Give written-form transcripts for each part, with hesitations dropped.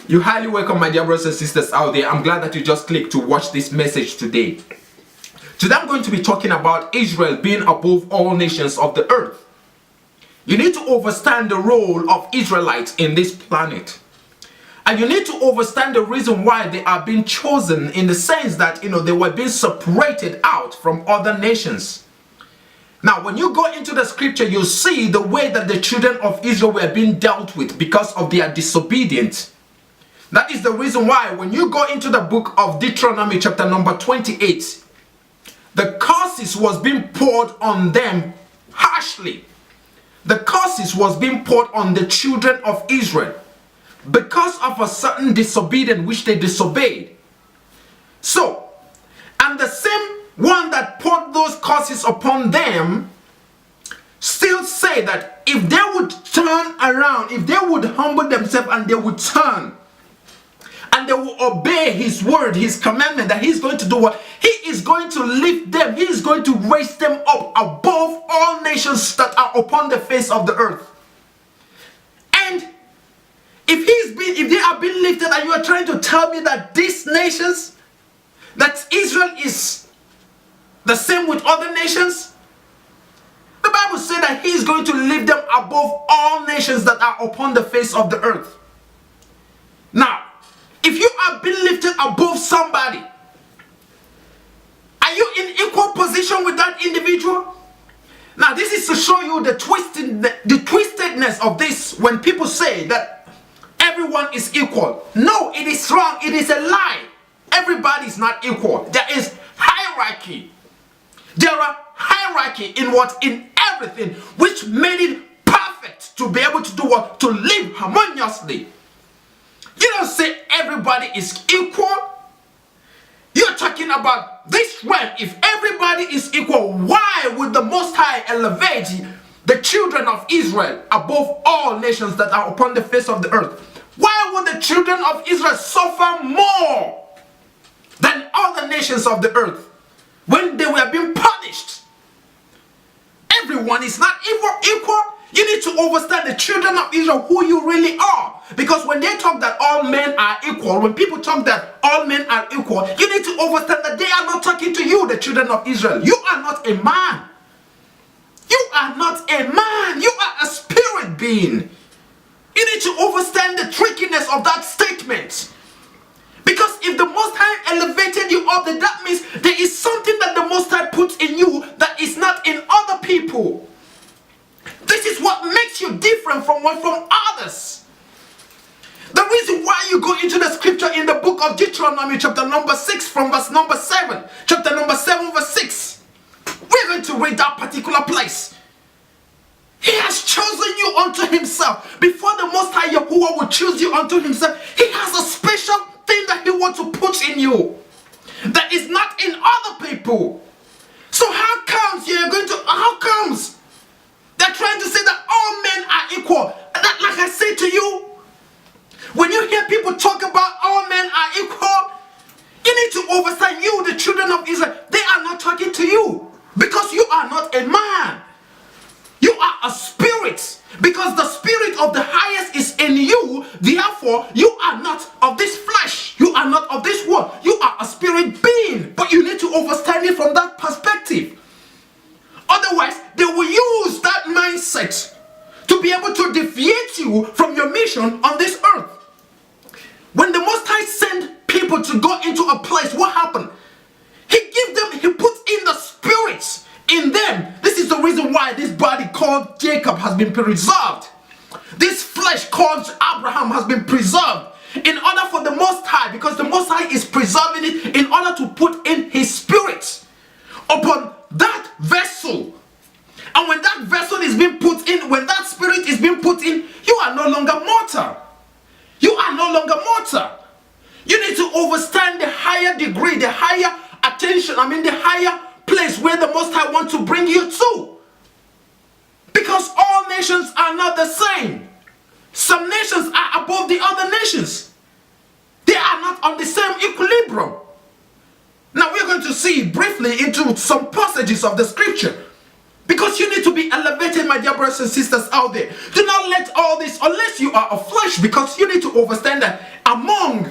You highly welcome, my dear brothers and sisters out there. I'm glad that you just clicked to watch this message today. Today I'm going to be talking about Israel being above all nations of the earth. You need to understand the role of Israelites in this planet. And you need to understand the reason why they are being chosen, in the sense that, they were being separated out from other nations. Now, when you go into the scripture, you see the way that the children of Israel were being dealt with because of their disobedience. That is the reason why when you go into the book of Deuteronomy chapter number 28, the curses was being poured on them harshly. The curses was being poured on the children of Israel because of a certain disobedience which they disobeyed. So, and the same one that poured those curses upon them still say that if they would turn around, if they would humble themselves and they would turn, and they will obey his word, his commandment, that he's going to do what? He is going to lift them. He is going to raise them up above all nations that are upon the face of the earth. And if they are being lifted, and you are trying to tell me that these nations, that Israel is the same with other nations, the Bible says that he is going to lift them above all nations that are upon the face of the earth. Now, if you are being lifted above somebody, are you in equal position with that individual? Now, this is to show you the twistedness of this when people say that everyone is equal. No, it is wrong. It is a lie. Everybody is not equal. There is hierarchy. There are hierarchy in what? In everything, which made it perfect to be able to do what? To live harmoniously. You don't say everybody is equal. You're talking about this realm. If everybody is equal, why would the Most High elevate the children of Israel above all nations that are upon the face of the earth? Why would the children of Israel suffer more than other nations of the earth when they were being punished? Everyone is not equal. You need to understand the children of Israel, who you really are. Because when they talk that all men are equal, when people talk that all men are equal, you need to understand that they are not talking to you, the children of Israel. You are not a man. You are not a man. You are a spirit being. You need to understand the trickiness of that statement. Because if the Most High elevated you up, then that means there is something that the Most High puts in you that is not in other people. This is what makes you different from others. The reason why you go into the scripture in the book of Deuteronomy chapter number 6 from verse number 7. Chapter number 7 verse 6. We're going to read that particular place. He has chosen you unto himself. Before the Most High Yahuwah will choose you unto himself, he has a special thing that he wants to put in you that is not in other people. So how comes they're trying to say that all men are equal? That, like I said to you, when you hear people talk about all men are equal, you need to understand, you, the children of Israel, they are not talking to you because you are not a man. You are a spirit, because the spirit of the highest is in you. Therefore, you are not of this flesh. You are not of this world. You are a spirit being. But you need to understand it from that perspective. Otherwise, they will use that mindset to be able to deviate you from your mission on this earth. When the Most High sent people to go into a place, what happened? He puts in the spirits in them. This is the reason why this body called Jacob has been preserved. This flesh called Abraham has been preserved. In order for the Most High, because the Most High is preserving it in order to put in his spirit upon that vessel. And when that vessel is being put in, when that spirit is being put in, you are no longer mortal. You are no longer mortal. You need to understand the higher degree, the higher attention, the higher place where the Most High wants to bring you to. Because all nations are not the same. Some nations are above the other nations. They are not on the same equilibrium. Now we're going to see briefly into some passages of the scripture. Because you need to be elevated, my dear brothers and sisters out there. Do not let all this, unless you are of flesh, because you need to understand that a among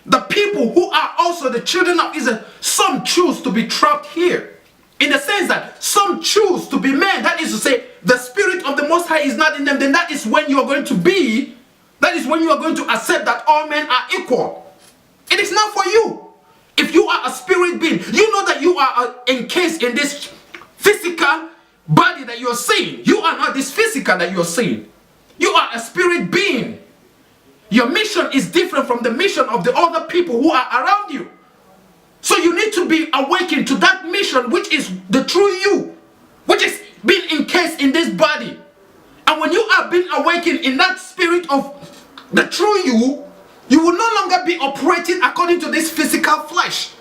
the people who are also the children of Israel, some choose to be trapped here. In the sense that some choose to be men. That is to say, the Spirit of the Most High is not in them. Then that is when you are going to be, that is when you are going to accept that all men are equal. It is not for you. If you are a spirit being, you know that you are encased in this physical body that you are seeing. You are not this physical that you are seeing. You are a spirit being. Your mission is different from the mission of the other people who are around you. So you need to be awakened to that mission, which is the true you, which is being encased in this body. And when you are being awakened in that spirit of the true you, you will no longer be operating according to this physical flesh.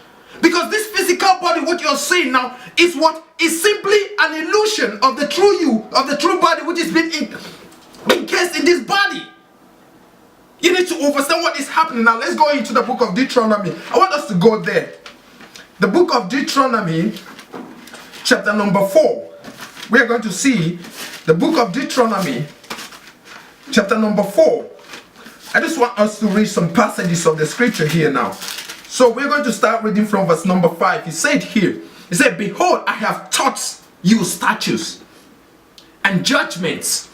Because this physical body, what you're seeing now, is what is simply an illusion of the true you, of the true body, which is being encased in this body. You need to understand what is happening. Now let's go into the book of Deuteronomy. I want us to go there. The book of Deuteronomy, chapter number 4. We are going to see the book of Deuteronomy, chapter number 4. I just want us to read some passages of the scripture here now. So we're going to start reading from verse number 5. He said here, he said, "Behold, I have taught you statutes and judgments,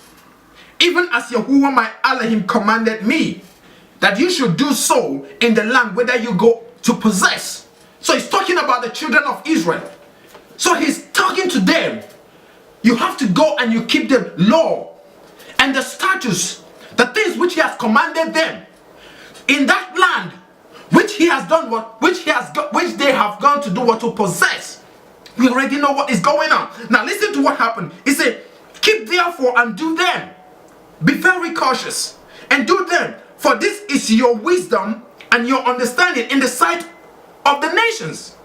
even as Yahuwah my Elohim commanded me, that you should do so in the land whither you go to possess." So he's talking about the children of Israel. So he's talking to them. You have to go and you keep the law and the statutes, the things which he has commanded them in that land, which he has done what, which they have gone to do what, to possess. We already know what is going on. Now listen to what happened. He said, "Keep therefore and do them. Be very cautious and do them, for this is your wisdom and your understanding in the sight of the nations,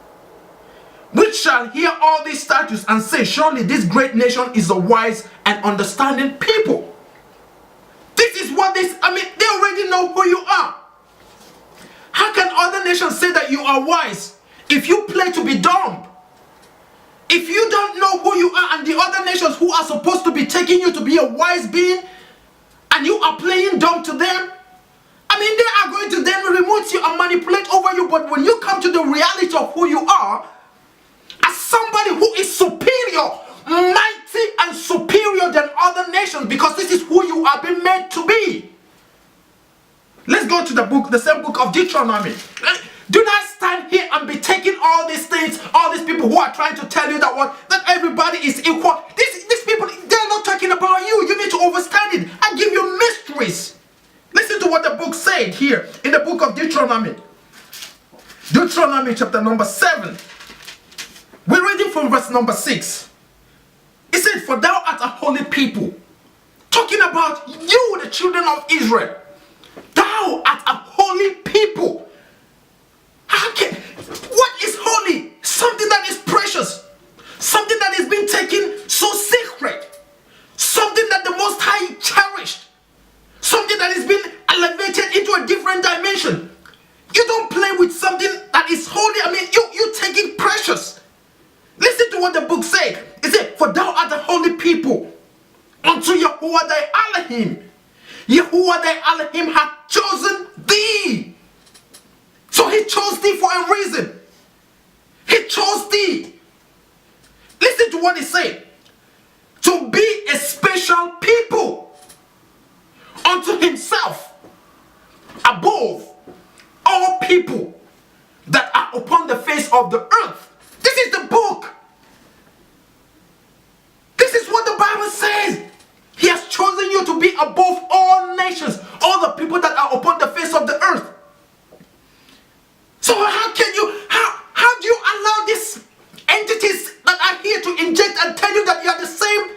which shall hear all these statutes and say, surely this great nation is a wise and understanding people." This is what they already know who you are. How can other nations say that you are wise if you play to be dumb? If you don't know who you are, and the other nations who are supposed to be taking you to be a wise being, and you are playing dumb to them, they are going to then remote you and manipulate over you. But when you come to the reality of who you are, as somebody who is superior, mighty and superior than other nations, because this is who you are being made to be. Let's go to the same book of Deuteronomy. Do not stand here and be taking all these things, all these people who are trying to tell you that everybody is equal. These people, they're not talking about you. You need to understand it. I give you mysteries. Listen to what the book said here in the book of Deuteronomy. Deuteronomy chapter number 7. We're reading from verse number 6. It said, "For thou art a holy people." Talking about you, the children of Israel. Thou art a holy people. What is holy? Something that is precious. Something that is being taken so sacred. Something that the Most High cherished. Something that is being elevated into a different dimension. You don't play with something that is holy. You take it precious. Listen to what the book said. It said, "For thou art a holy people unto Yahuwah thy Elohim. Yahuwah thy Elohim hath chosen thee." So he chose thee for a reason. He chose thee. Listen to what he said. To be a special people unto himself, above all people that are upon the face of the earth. This is the book. This is what the Bible says. He has chosen you to be above all nations, all the people that are upon the face of the earth. So how do you allow these entities that are here to inject and tell you that you are the same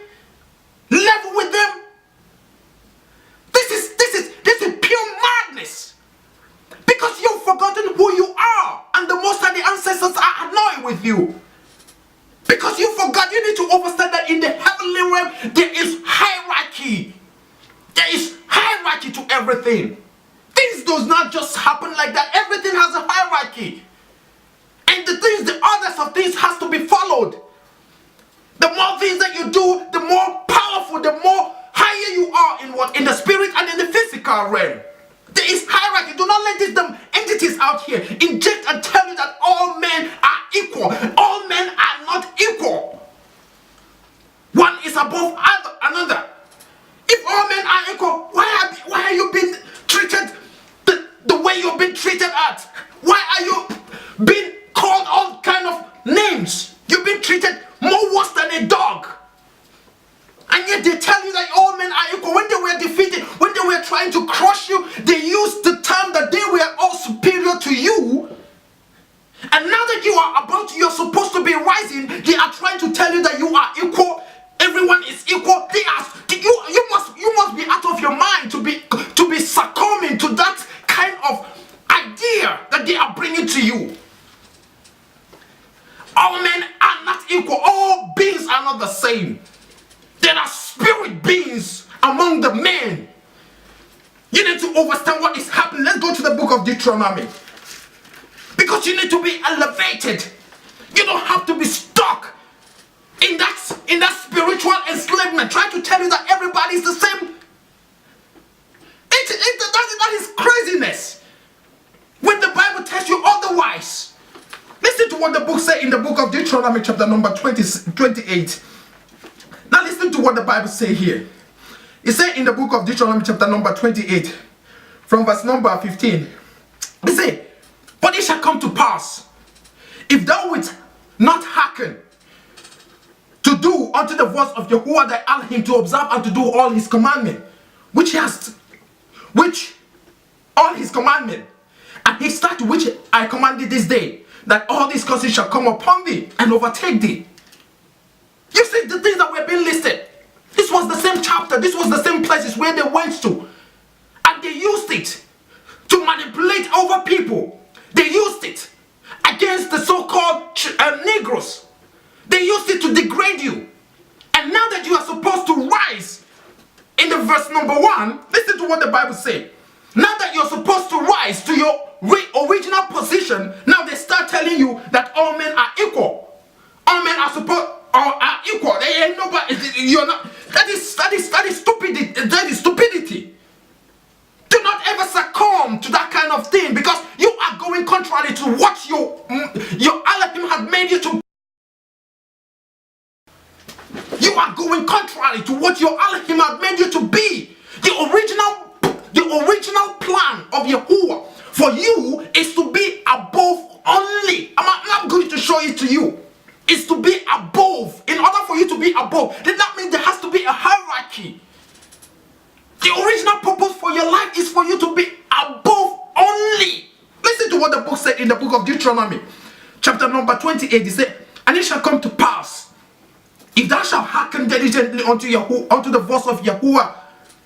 level with them? This is pure madness. Because you've forgotten who you are, and the most of the ancestors are annoyed with you. Because you forgot, you need to understand that in the heavenly realm there is hierarchy. There is hierarchy to everything. Things does not just happen like that. Everything has a hierarchy. And the orders of things has to be followed. The more things that you do, the more powerful, the more higher you are in the spirit and in the physical realm. There There is hierarchy. Do not let these entities out here inject and tell you that all men are equal. All men are not equal. One is above another. If all men are equal, why are you being treated the way you've been treated at? Why are you being called all kind of names? You've been treated more worse than a dog. And yet they tell you that all men are equal. When they were defeated, when they were trying to crush you, they used the term that they were all superior to you. And now that you're supposed to be rising, they are trying to tell you that you are equal. Everyone is equal. You must be out of your mind to be succumbing to that kind of idea that they are bringing to you. All men are not equal. All beings are not the same. There are spirit beings among the men. You need to understand what is happening. Let's go to the book of Deuteronomy. Because you need to be elevated. You don't have to be stuck in that spiritual enslavement, trying to tell you that everybody is the same. That is craziness. When the Bible tells you otherwise. Listen to what the book says in the book of Deuteronomy chapter number 28. Now listen to what the Bible says here. It says in the book of Deuteronomy chapter number 28 from verse number 15. It says, but it shall come to pass, if thou wilt not hearken to do unto the voice of Yahuwah thy Elohim, to observe and to do all his commandment, which all his commandment, and his statute which I commanded this day, that all these curses shall come upon thee and overtake thee. You see the things that were being listed. This was the same chapter. This was the same places where they went to. And they used it to manipulate over people. They used it against the so-called Negroes. They used it to degrade you. And now that you are supposed to rise, in the verse number 1, listen to what the Bible says. Now that you're supposed to rise to your original position, now they start telling you that all men are equal. All men are equal. They ain't nobody. You're not. That is stupidity. That is stupidity. Do not ever succumb to that kind of thing, because you are going contrary to what your Elohim has made you to. You are going contrary to what your Elohim has made you to be. The original plan of Yahuwah for you is to be above only. I'm going to show it to you. Is to be above. In order for you to be above, then that means there has to be a hierarchy. The original purpose for your life is for you to be above only. Listen to what the book said in the book of Deuteronomy, chapter number 28. It said, and it shall come to pass, if thou shalt hearken diligently unto the voice of Yahuwah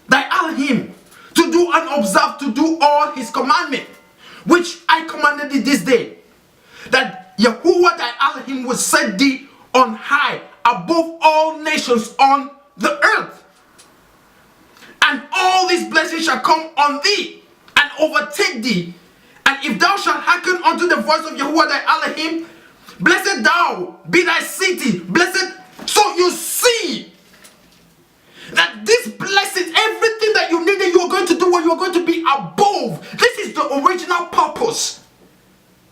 thy Elohim, to do and observe to do all his commandment, which I commanded thee this day, that Yahuwah thy Elohim will set thee on high above all nations on the earth. And all these blessings shall come on thee and overtake thee. And if thou shalt hearken unto the voice of Yahuwah thy Elohim, blessed thou be thy city, blessed. So you see that this blessing, everything that you needed, you are going to do what you are going to be above. This is the original purpose.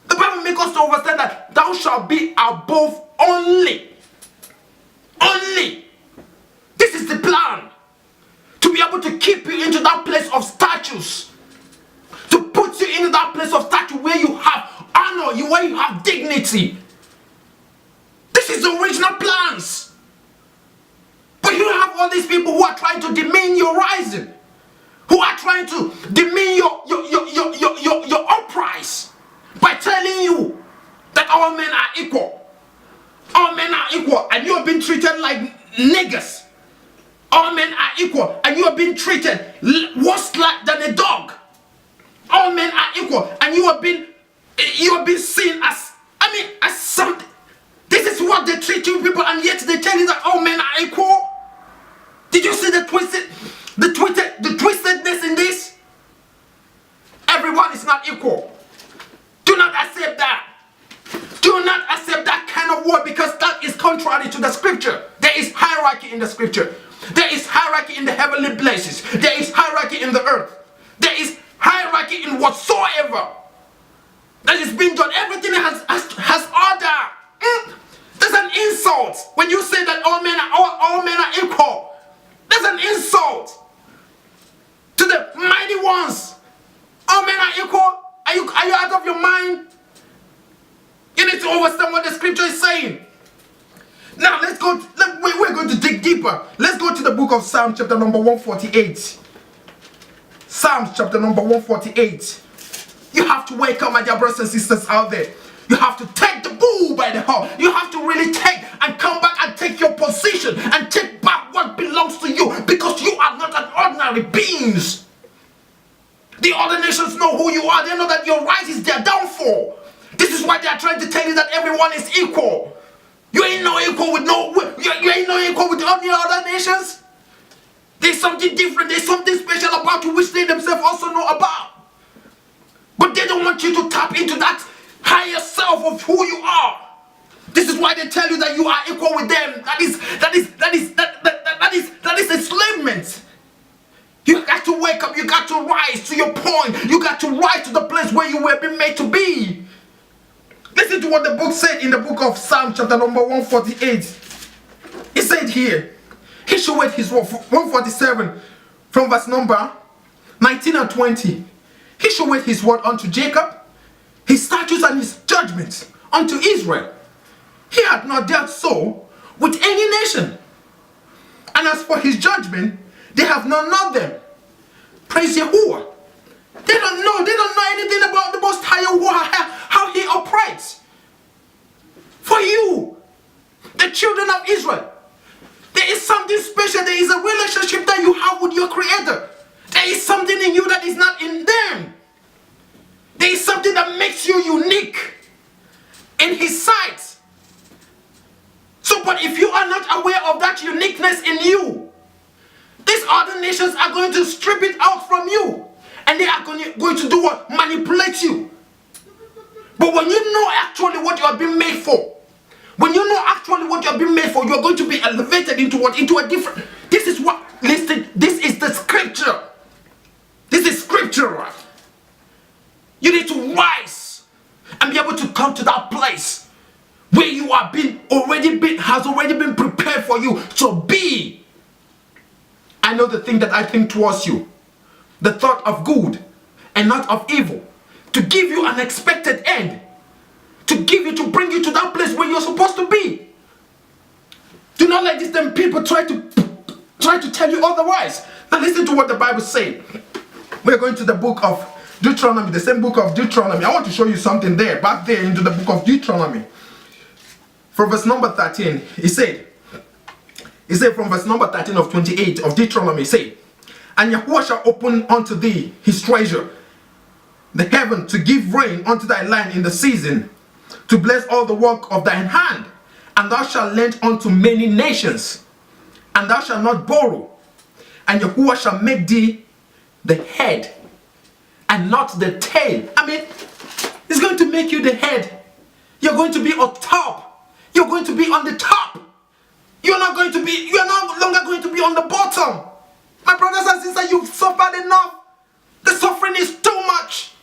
The Bible makes us to understand that thou shalt be above only. Only. This is the plan. To be able to keep you into that place of statues. To put you into that place of statue where you have honor, where you have dignity. This is the original plans. But you have all these people who are trying to demean your rising. Who are trying to demean your uprise. By telling you that all men are equal. All men are equal and you have been treated like niggers. All men are equal and you have been treated worse than a dog. All men are equal and you have been seen as something. This is what they treat you people, and yet they tell you that all men are equal. Did you see the twistedness in this? Everyone is not equal. Do not accept that. Do not accept that kind of word, because that is contrary to the scripture. There is hierarchy in the scripture. There is hierarchy in the heavenly places. There is hierarchy in the earth. There is hierarchy lacking in whatsoever that is being done. Everything has order. That's an insult when you say that all men are equal. That's an insult to the mighty ones. All men are equal. Are you out of your mind? You need to understand what the scripture is saying. Now let's go. We're going to dig deeper. Let's go to the book of Psalms, chapter number 148. Psalms, chapter number 148. You have to wake up, my dear brothers and sisters out there. You have to take the bull by the horn. You have to really take and come back and take your position and take back what belongs to you, because you are not an ordinary beings. The other nations know who you are. They know that your rise is their downfall. This is why they are trying to tell you that everyone is equal. You ain't no equal with you ain't no equal with all the other nations. There's something different. There's something special about you which they themselves also know about. But they don't want you to tap into that higher self of who you are. This is why they tell you that you are equal with them. That is enslavement. You got to wake up. You got to rise to your point. You got to rise to the place where you were being made to be. Listen to what the book said in the book of Psalm, chapter number 148. It said here, he showed his word, 147, from verse number 19 and 20. He showed his word unto Jacob, his statutes and his judgments unto Israel. He had not dealt so with any nation. And as for his judgment, they have not known them. Praise Yahuwah. They don't know anything about the Most High Yahuwah, how he operates. For you, the children of Israel, there is something special. There is a relationship that you have with your Creator. There is something in you that is not in them. There is something that makes you unique in His sight. So, but if you are not aware of that uniqueness in you, these other nations are going to strip it out from you. And they are going to do what? Manipulate you. But when you know actually what you have been made for, when you know actually what you have been made for, you are going to be elevated into what? Into a different. This is what. Listen. This is the scripture. This is scriptural. You need to rise and be able to come to that place where you are has already been prepared for you to be. I know the thing that I think towards you, the thought of good and not of evil, to give you an expected end, to bring you to that place where you're supposed to be. Do not let these damn people try to tell you otherwise. Now listen to what the Bible says. We're going to the book of Deuteronomy, the same book of Deuteronomy. I want to show you something there, back there into the book of Deuteronomy. From verse number 13, he said from verse number 13 of 28 of Deuteronomy, say, and Yahuwah shall open unto thee his treasure, the heaven, to give rain unto thy land in the season, to bless all the work of thine hand, and thou shalt lend unto many nations, and thou shalt not borrow, and Yahuwah shall make thee the head and not the tail. I mean, he's going to make you the head. You're going to be on top. You're going to be on the top. You are no longer going to be on the bottom. My brothers and sisters, you've suffered enough. The suffering is too much.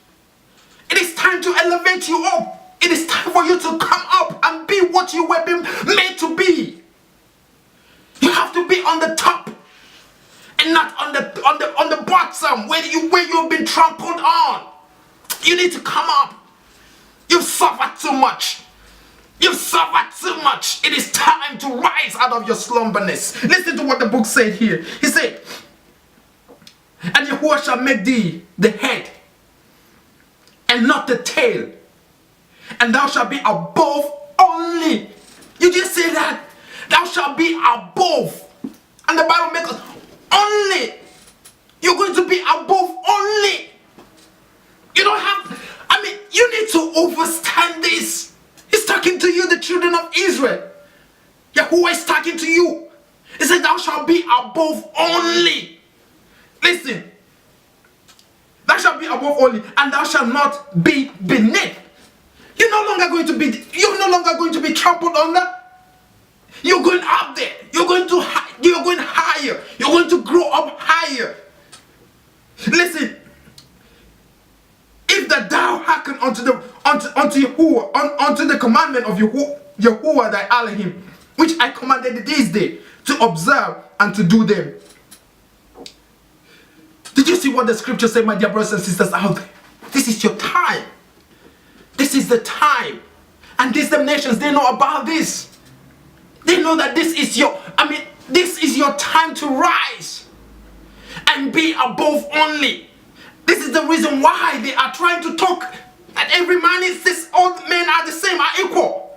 It is time to elevate you up. It is time for you to come up and be what you were being made to be. You have to be on the top and not on the bottom where you've been trampled on. You need to come up. You've suffered too much. You've suffered too much. It is time to rise out of your slumberness. Listen to what the book said here. He said, and Yahuwah shall make thee the head and not the tail, and thou shalt be above only. You just say that. Thou shalt be above. And the Bible makes us only. You're going to be above only. You don't have, you need to understand this. He's talking to you, the children of Israel. Yahuwah is talking to you. He said, thou shalt be above only. Listen. Thou shalt be above only, and thou shalt not be beneath. You're no longer going to be trampled under. You're going up there. You're going higher. You're going to grow up higher. Listen. unto the commandment of Yahuwah thy Elohim, which I commanded this day to observe and to do them. Did you see what the scripture said, my dear brothers and sisters out there? This is your time. This is the time. And these nations, they know about this. They know that this is your time to rise and be above only. This is the reason why they are trying to talk that every man is this, all men are the same, are equal.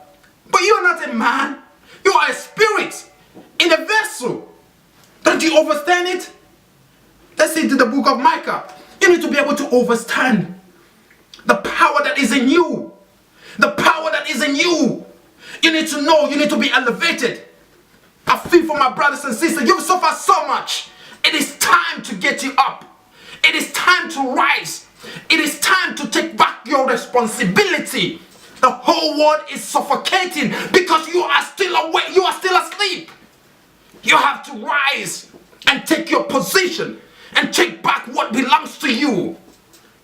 But you are not a man. You are a spirit in a vessel. Don't you understand it? Let's see to the book of Micah. You need to be able to understand the power that is in you. The power that is in you. You need to know, you need to be elevated. I feel for my brothers and sisters, you've suffered so much. It is time to get you up. It is time to rise. It is time to take back your responsibility. The whole world is suffocating because you are still awake, you are still asleep. You have to rise and take your position and take back what belongs to you.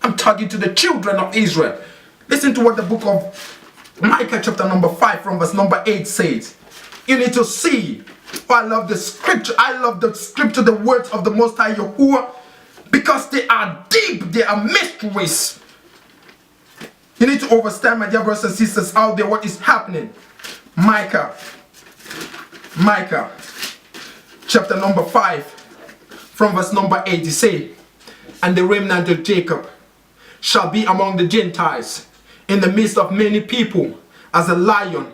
I'm talking to the children of Israel. Listen to what the book of Micah chapter number 5 from verse number 8 says. You need to see. Oh, I love the scripture. I love the scripture, the words of the Most High Yahuwah, because they are deep, they are mysteries. You need to understand, my dear brothers and sisters out there, what is happening. Micah chapter number 5 from verse number 8, he says, and the remnant of Jacob shall be among the Gentiles in the midst of many people, as a lion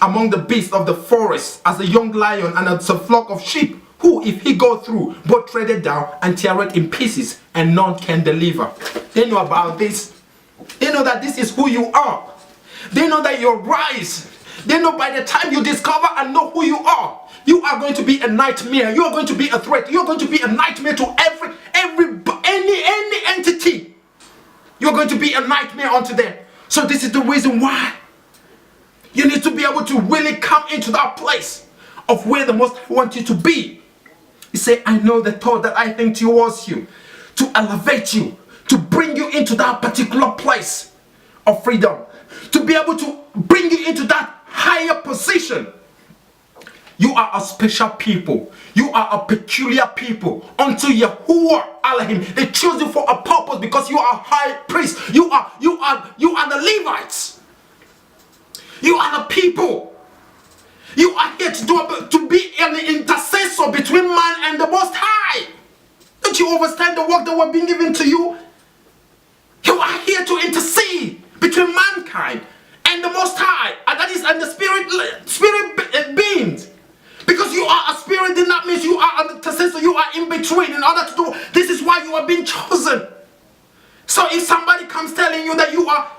among the beasts of the forest, as a young lion and as a flock of sheep, who if he go through, both tread it down and tear it in pieces, and none can deliver. They know about this. They know that this is who you are. They know that you're rise. They know by the time you discover and know who you are going to be a nightmare. You are going to be a threat. You are going to be a nightmare to any entity. You're going to be a nightmare unto them. So this is the reason why you need to be able to really come into that place of where the Most High wants you to be. He said, I know the thought that I think towards you, to elevate you, to bring you into that particular place of freedom, to be able to bring you into that higher position. You are a special people. You are a peculiar people unto Yahuwah Elohim. They chose you for a purpose because you are high priest. You are the Levites. You are the people. You are here to be an intercessor between man and the Most High. Don't you understand the work that was being given to you? You are here to intercede between mankind and the Most High, and the spirit beings. Because you are a spirit, then that means you are an intercessor. You are in between in order to do. This is why you are being chosen. So if somebody comes telling you that you are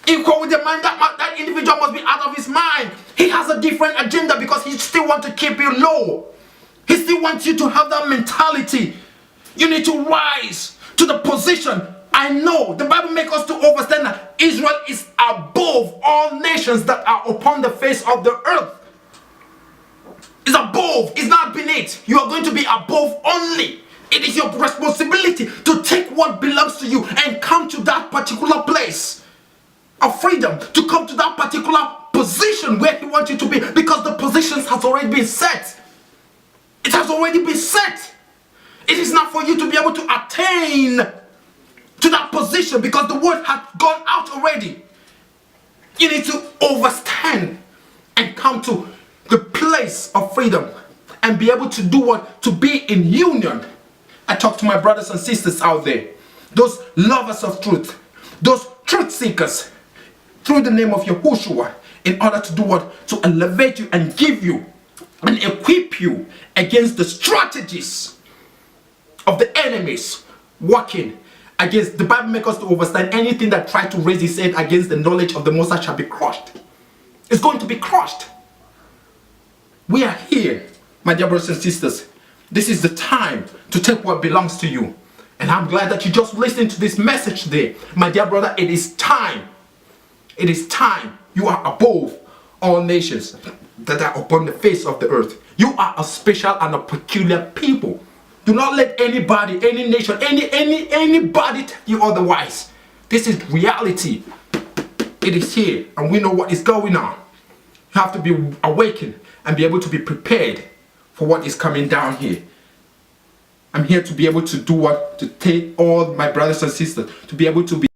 equal with the man, that individual must be out of his mind. He has a different agenda because he still wants to keep you low. He still wants you to have that mentality. You need to rise to the position. I know the Bible makes us to understand that Israel is above all nations that are upon the face of the earth. It's above, it's not beneath. You are going to be above only. It is your responsibility to take what belongs to you and come to that particular place of freedom, to come to that particular position where He wants you to be, because the positions has already been set. It has already been set. It is not for you to be able to attain to that position because the word has gone out already. You need to overstand and come to the place of freedom and be able to do what? To be in union. I talk to my brothers and sisters out there, those lovers of truth, those truth seekers, through the name of Yahushua, in order to do what? To elevate you and give you and equip you against the strategies of the enemies working against. The Bible makes us to understand anything that tries to raise his head against the knowledge of the Most High shall be crushed. It's going to be crushed. We are here, my dear brothers and sisters. This is the time to take what belongs to you. And I'm glad that you just listened to this message today. My dear brother, it is time. It is time. You are above all nations that are upon the face of the earth. You are a special and a peculiar people. Do not let anybody, any nation, anybody tell you otherwise. This is reality. It is here, and we know what is going on. You have to be awakened and be able to be prepared for what is coming down here. I'm here to be able to do what? To take all my brothers and sisters to be able to be